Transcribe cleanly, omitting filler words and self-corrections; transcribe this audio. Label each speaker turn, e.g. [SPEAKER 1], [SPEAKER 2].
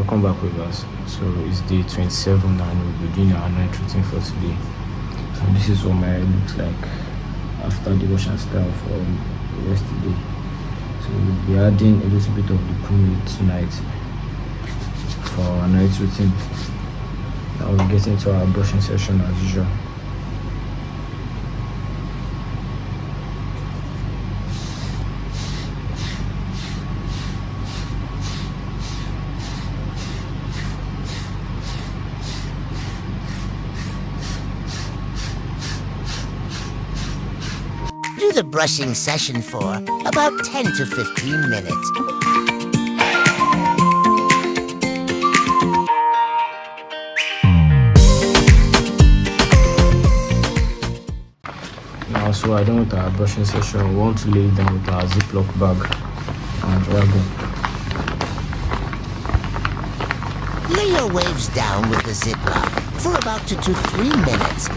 [SPEAKER 1] welcome back with us. So it's day 27 and we'll be doing our night routine for today. And this is what my hair looks like after the wash and style for yesterday. So we'll be adding a little bit of the pomade tonight for our night routine. Now we'll get into our brushing session as usual.
[SPEAKER 2] Do the brushing session for about 10 to 15 minutes.
[SPEAKER 1] Now, so I done with our brushing session. We want to lay it down with our Ziploc bag and drag them.
[SPEAKER 2] Lay your waves down with the Ziploc for about 2 to 3 minutes.